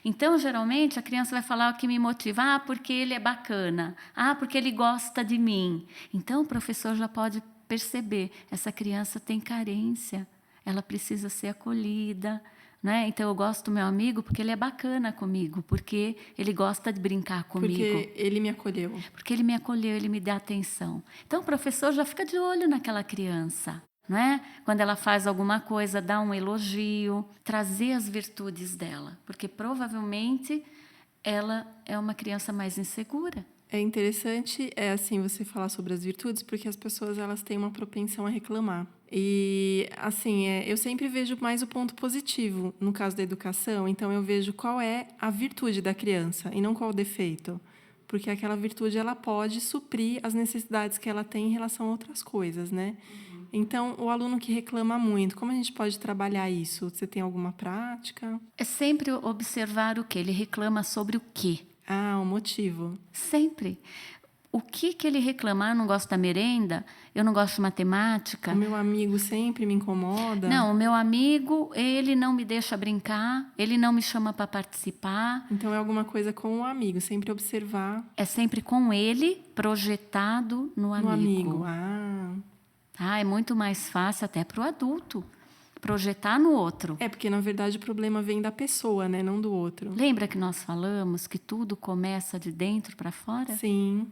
Então, geralmente, a criança vai falar o que me motiva. Porque ele é bacana. Porque ele gosta de mim. Então, o professor já pode perceber. Essa criança tem carência. Ela precisa ser acolhida. Né? Então, eu gosto do meu amigo porque ele é bacana comigo. Porque ele gosta de brincar comigo. Porque ele me acolheu. Porque ele me acolheu, ele me dá atenção. Então, o professor já fica de olho naquela criança. Não é? Quando ela faz alguma coisa, dá um elogio, trazer as virtudes dela, porque provavelmente ela é uma criança mais insegura. É interessante, assim, você falar sobre as virtudes, porque as pessoas, elas têm uma propensão a reclamar. E, assim, eu sempre vejo mais o ponto positivo no caso da educação. Então, eu vejo qual é a virtude da criança e não qual o defeito. Porque aquela virtude, ela pode suprir as necessidades que ela tem em relação a outras coisas, né? Então, o aluno que reclama muito, como a gente pode trabalhar isso? Você tem alguma prática? É sempre observar o que ele reclama sobre o quê. Ah, o motivo. Sempre. O que ele reclama? Eu não gosto da merenda, eu não gosto de matemática. O meu amigo sempre me incomoda. Não, o meu amigo, ele não me deixa brincar, ele não me chama para participar. Então, é alguma coisa com o amigo, sempre observar É sempre com ele, projetado no no amigo. É muito mais fácil até para o adulto projetar no outro. É, porque, na verdade, o problema vem da pessoa, né? Não do outro. Lembra que nós falamos que tudo começa de dentro para fora? Sim.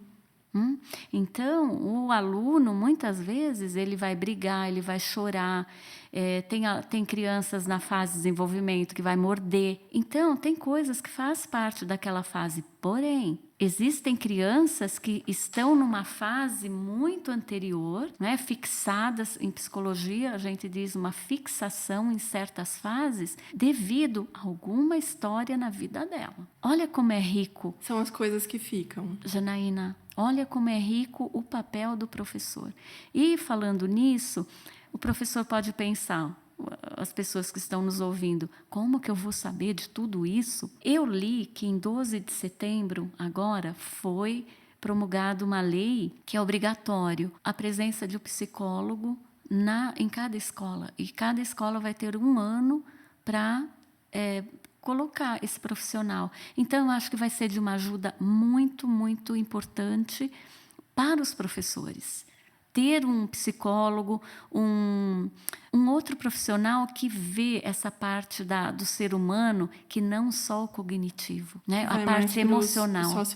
Então, o aluno, muitas vezes, ele vai brigar, ele vai chorar. Tem crianças na fase de desenvolvimento que vai morder. Então, tem coisas que fazem parte daquela fase. Porém, existem crianças que estão numa fase muito anterior, né, fixadas em psicologia, a gente diz uma fixação em certas fases, devido a alguma história na vida dela. Olha como é rico. São as coisas que ficam. Janaína, olha como é rico o papel do professor. E falando nisso, o professor pode pensar, as pessoas que estão nos ouvindo, como que eu vou saber de tudo isso? Eu li que em 12 de setembro, agora, foi promulgada uma lei que é obrigatório a presença de um psicólogo em cada escola. E cada escola vai ter 1 ano para colocar esse profissional. Então, eu acho que vai ser de uma ajuda muito, muito importante para os professores. Ter um psicólogo, um outro profissional que vê essa parte do ser humano, que não só o cognitivo, né? A parte emocional.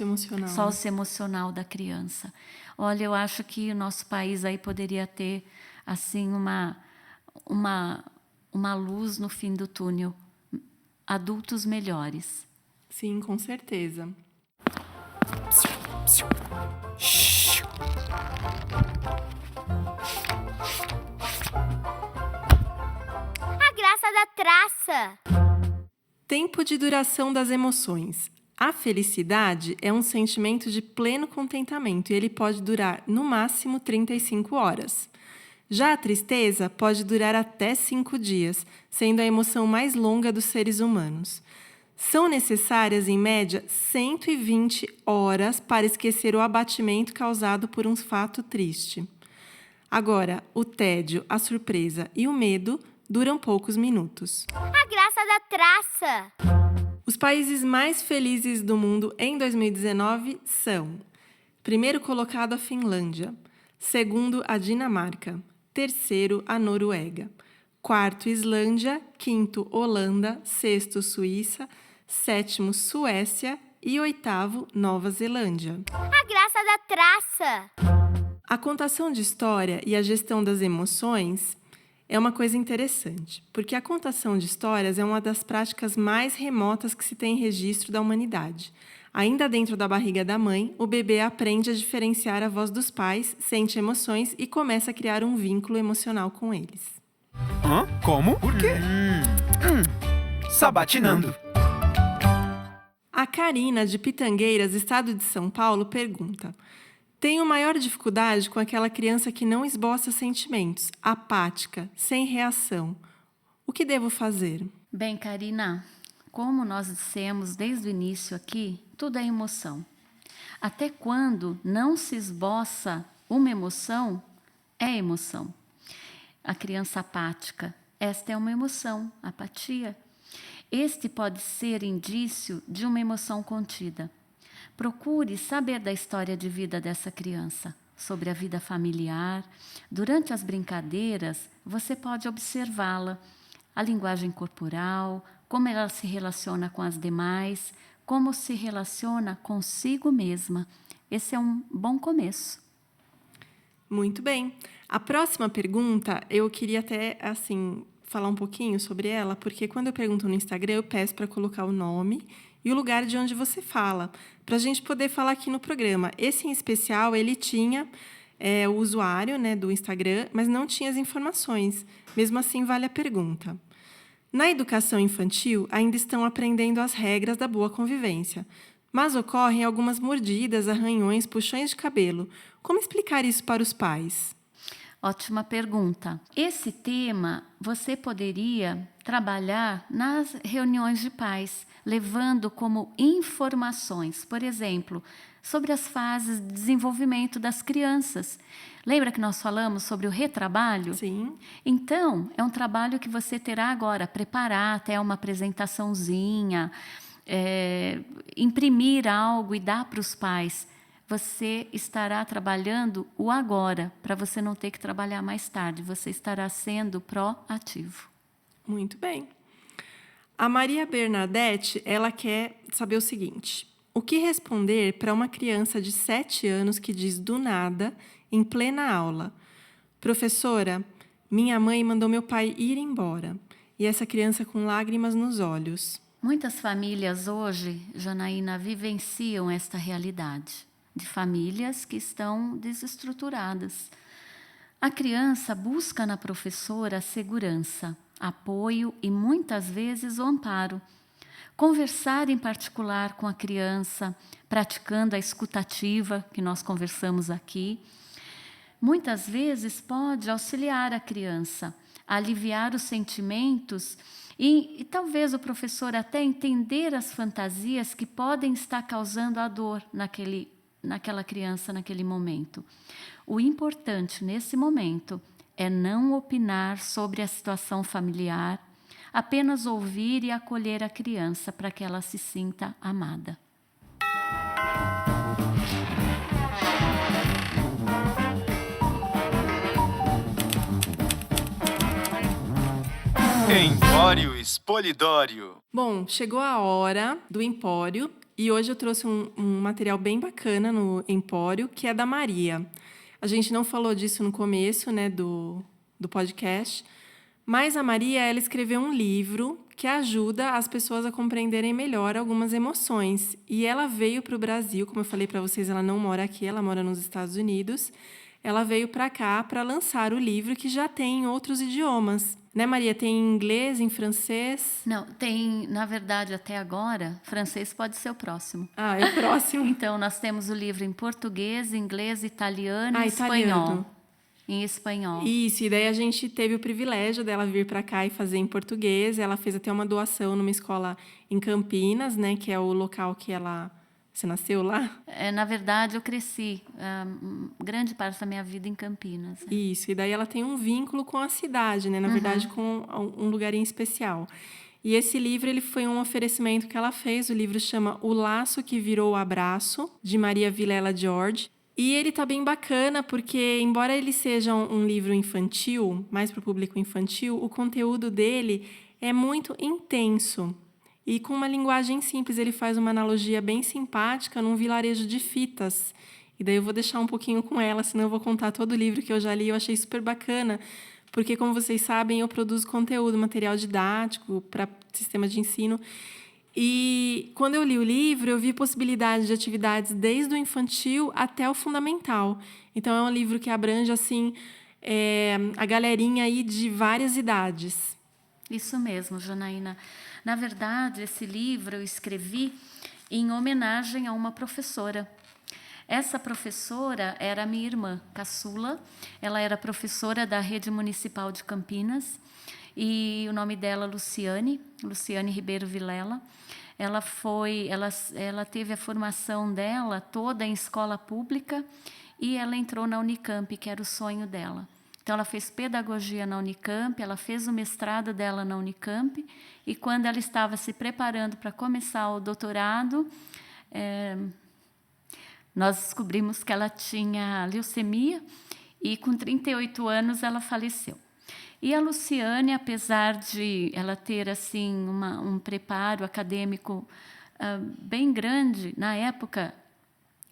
Socioemocional da criança. Olha, eu acho que o nosso país aí poderia ter assim uma luz no fim do túnel. Adultos melhores. Sim, com certeza. A graça da traça. Tempo de duração das emoções. A felicidade é um sentimento de pleno contentamento e ele pode durar, no máximo, 35 horas. Já a tristeza pode durar até 5 dias, sendo a emoção mais longa dos seres humanos. São necessárias, em média, 120 horas para esquecer o abatimento causado por um fato triste. Agora, o tédio, a surpresa e o medo duram poucos minutos. A graça da traça. Os países mais felizes do mundo em 2019 são: primeiro colocado, a Finlândia; segundo, a Dinamarca; terceiro, a Noruega; quarto, Islândia; quinto, Holanda; sexto, Suíça; sétimo, Suécia e oitavo, Nova Zelândia. A graça da traça. A contação de história e a gestão das emoções é uma coisa interessante, porque a contação de histórias é uma das práticas mais remotas que se tem registro da humanidade. Ainda dentro da barriga da mãe, o bebê aprende a diferenciar a voz dos pais, sente emoções e começa a criar um vínculo emocional com eles. Hã? Como? Por quê? Sabatinando. A Karina, de Pitangueiras, estado de São Paulo, pergunta: tenho maior dificuldade com aquela criança que não esboça sentimentos, apática, sem reação. O que devo fazer? Bem, Karina, como nós dissemos desde o início aqui, tudo é emoção. Até quando não se esboça uma emoção, é emoção. A criança apática, esta é uma emoção, apatia. Este pode ser indício de uma emoção contida. Procure saber da história de vida dessa criança, sobre a vida familiar. Durante as brincadeiras, você pode observá-la, a linguagem corporal, como ela se relaciona com as demais, como se relaciona consigo mesma. Esse é um bom começo. Muito bem. A próxima pergunta, eu queria até, falar um pouquinho sobre ela, porque quando eu pergunto no Instagram, eu peço para colocar o nome e o lugar de onde você fala, para a gente poder falar aqui no programa. Esse em especial, ele tinha o usuário, né, do Instagram, mas não tinha as informações. Mesmo assim, vale a pergunta. Na educação infantil, ainda estão aprendendo as regras da boa convivência, mas ocorrem algumas mordidas, arranhões, puxões de cabelo. Como explicar isso para os pais? Ótima pergunta. Esse tema você poderia trabalhar nas reuniões de pais, levando como informações, por exemplo, sobre as fases de desenvolvimento das crianças. Lembra que nós falamos sobre o retrabalho? Sim. Então, é um trabalho que você terá agora, preparar até uma apresentaçãozinha, imprimir algo e dar para os pais. Você estará trabalhando o agora, para você não ter que trabalhar mais tarde. Você estará sendo proativo. Muito bem. A Maria Bernadette, ela quer saber o seguinte: o que responder para uma criança de 7 anos que diz do nada, em plena aula: professora, minha mãe mandou meu pai ir embora. E essa criança com lágrimas nos olhos. Muitas famílias hoje, Janaína, vivenciam esta realidade de famílias que estão desestruturadas. A criança busca na professora segurança, apoio e muitas vezes o amparo. Conversar em particular com a criança, praticando a escutativa que nós conversamos aqui, muitas vezes pode auxiliar a criança a aliviar os sentimentos e talvez o professor até entender as fantasias que podem estar causando a dor naquela criança, naquele momento. O importante nesse momento é não opinar sobre a situação familiar, apenas ouvir e acolher a criança para que ela se sinta amada. Empório Expolidório. Bom, chegou a hora do Empório e hoje eu trouxe um material bem bacana no Empório, que é da Maria. A gente não falou disso no começo, né, do podcast, mas a Maria, ela escreveu um livro que ajuda as pessoas a compreenderem melhor algumas emoções. E ela veio para o Brasil, como eu falei para vocês, ela não mora aqui, ela mora nos Estados Unidos. Ela veio para cá para lançar o livro que já tem em outros idiomas. Né, Maria? Tem em inglês, em francês? Não, tem, na verdade, até agora, francês pode ser o próximo. Ah, é o próximo. Então, nós temos o livro em português, inglês, italiano e italiano. espanhol. Em espanhol. Isso, e daí a gente teve o privilégio dela vir para cá e fazer em português. Ela fez até uma doação numa escola em Campinas, né, que é o local que ela... Você nasceu lá? Na verdade, eu cresci grande parte da minha vida em Campinas. Né? Isso, e daí ela tem um vínculo com a cidade, né? Na verdade, com um lugar em especial. E esse livro ele foi um oferecimento que ela fez. O livro chama O Laço que Virou o Abraço, de Maria Vilela George. E ele tá bem bacana porque, embora ele seja um livro infantil, mais para o público infantil, o conteúdo dele é muito intenso. E com uma linguagem simples, ele faz uma analogia bem simpática num vilarejo de fitas. E daí eu vou deixar um pouquinho com ela, senão eu vou contar todo o livro que eu já li. Eu achei super bacana, porque, como vocês sabem, eu produzo conteúdo, material didático para sistema de ensino. E quando eu li o livro, eu vi possibilidades de atividades desde o infantil até o fundamental. Então, é um livro que abrange assim, a galerinha aí de várias idades. Isso mesmo, Janaína. Na verdade, esse livro eu escrevi em homenagem a uma professora. Essa professora era minha irmã, caçula. Ela era professora da Rede Municipal de Campinas. E o nome dela Luciane Ribeiro Vilela. Ela teve a formação dela toda em escola pública e ela entrou na Unicamp, que era o sonho dela. Então, ela fez pedagogia na Unicamp, ela fez o mestrado dela na Unicamp, e quando ela estava se preparando para começar o doutorado, nós descobrimos que ela tinha leucemia, e com 38 anos ela faleceu. E a Luciane, apesar de ela ter assim, um preparo acadêmico bem grande, na época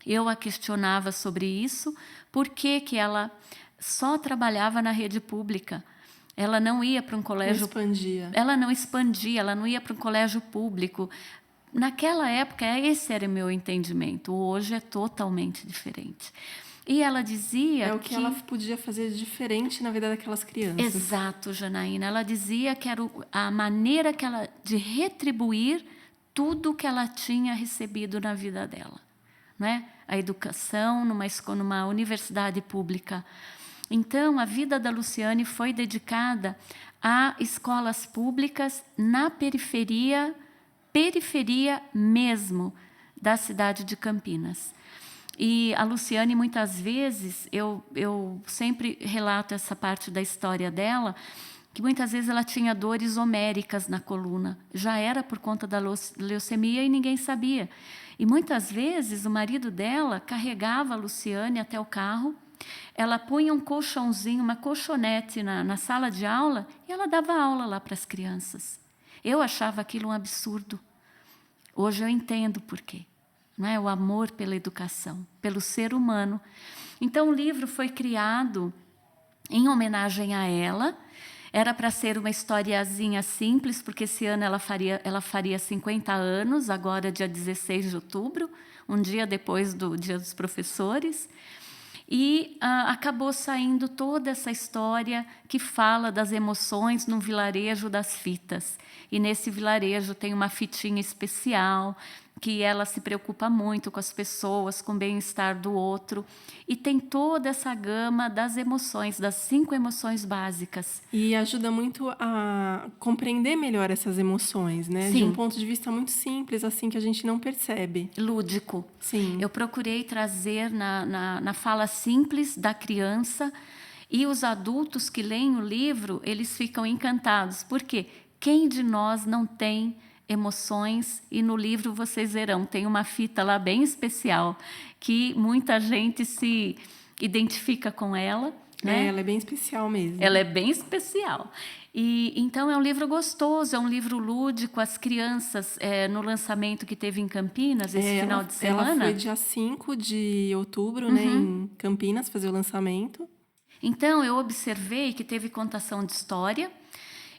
eu a questionava sobre isso, por que ela só trabalhava na rede pública. Ela não ia para um colégio... Não expandia. Ela não expandia, ela não ia para um colégio público. naquela época, esse era o meu entendimento. Hoje é totalmente diferente. E ela dizia É o que ela podia fazer de diferente na vida daquelas crianças. Exato, Janaína. Ela dizia que era a maneira de retribuir tudo que ela tinha recebido na vida dela. Não é? A educação numa universidade pública. Então, a vida da Luciane foi dedicada a escolas públicas na periferia mesmo da cidade de Campinas. E a Luciane, muitas vezes, eu sempre relato essa parte da história dela, que muitas vezes ela tinha dores homéricas na coluna. Já era por conta da leucemia e ninguém sabia. E muitas vezes o marido dela carregava a Luciane até o carro, ela punha um colchãozinho, uma colchonete na sala de aula e ela dava aula lá para as crianças. Eu achava aquilo um absurdo. Hoje eu entendo por quê. Não é? O amor pela educação, pelo ser humano. Então, o livro foi criado em homenagem a ela. Era para ser uma historiazinha simples, porque esse ano ela faria 50 anos, agora dia 16 de outubro, um dia depois do Dia dos Professores. E acabou saindo toda essa história que fala das emoções no vilarejo das fitas. E nesse vilarejo tem uma fitinha especial, que ela se preocupa muito com as pessoas, com o bem-estar do outro. E tem toda essa gama das emoções, das 5 emoções básicas. E ajuda muito a compreender melhor essas emoções, né? Sim. De um ponto de vista muito simples, assim, que a gente não percebe. Lúdico. Sim. Eu procurei trazer na fala simples da criança, e os adultos que leem o livro, eles ficam encantados. Por quê? Quem de nós não tem emoções? E no livro vocês verão, tem uma fita lá bem especial, que muita gente se identifica com ela. Né? Ela é bem especial mesmo. Ela é bem especial. E então é um livro gostoso, é um livro lúdico. As crianças, no lançamento que teve em Campinas, esse final de semana... Ela foi dia 5 de outubro, né, em Campinas, fazer o lançamento. Então, eu observei que teve contação de história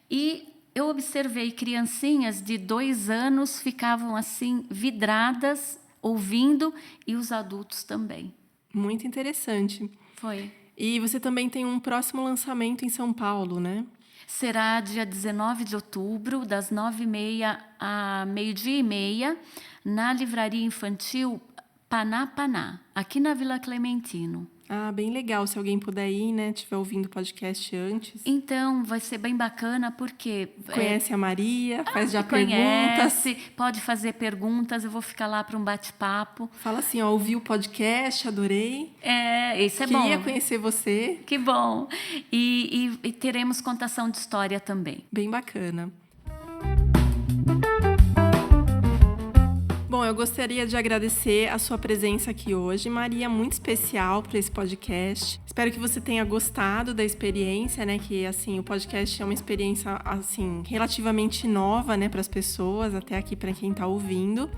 e eu observei criancinhas de 2 anos ficavam assim, vidradas, ouvindo, e os adultos também. Muito interessante. Foi. E você também tem um próximo lançamento em São Paulo, né? Será dia 19 de outubro, das 9h30 a 12h30, na Livraria Infantil Paná Paná, aqui na Vila Clementino. Ah, bem legal. Se alguém puder ir, né? Estiver ouvindo o podcast antes. Então, vai ser bem bacana, porque... Conhece a Maria, faz já conhece, perguntas. pode fazer perguntas, eu vou ficar lá para um bate-papo. Fala assim, ó, ouvi o podcast, adorei. Isso é bom. Queria conhecer você. Que bom. E teremos contação de história também. Bem bacana. Bom, eu gostaria de agradecer a sua presença aqui hoje, Maria, muito especial para esse podcast. Espero que você tenha gostado da experiência, né? Que assim, o podcast é uma experiência assim relativamente nova, né, para as pessoas, até aqui para quem está ouvindo.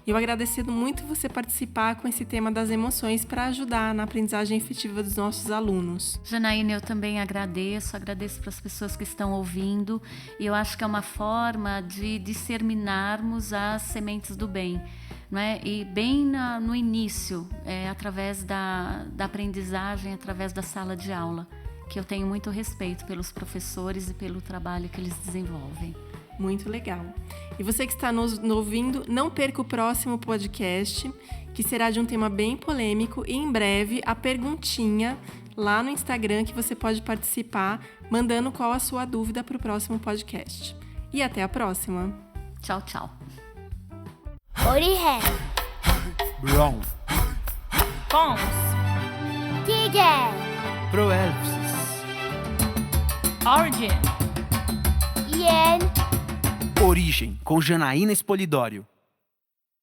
E eu agradecendo muito você participar com esse tema das emoções para ajudar na aprendizagem efetiva dos nossos alunos. Janaína, eu também agradeço para as pessoas que estão ouvindo. E eu acho que é uma forma de disseminarmos as sementes do bem. Não é? E bem no início, através da aprendizagem, através da sala de aula, que eu tenho muito respeito pelos professores e pelo trabalho que eles desenvolvem. Muito legal. E você que está nos ouvindo, não perca o próximo podcast, que será de um tema bem polêmico, e em breve a perguntinha lá no Instagram que você pode participar, mandando qual a sua dúvida para o próximo podcast. E até a próxima. Tchau, tchau. Orihe, Brown, Pons, Tiger, Proelpsis, Origin. Yen. Origem, com Janaína Espolidório.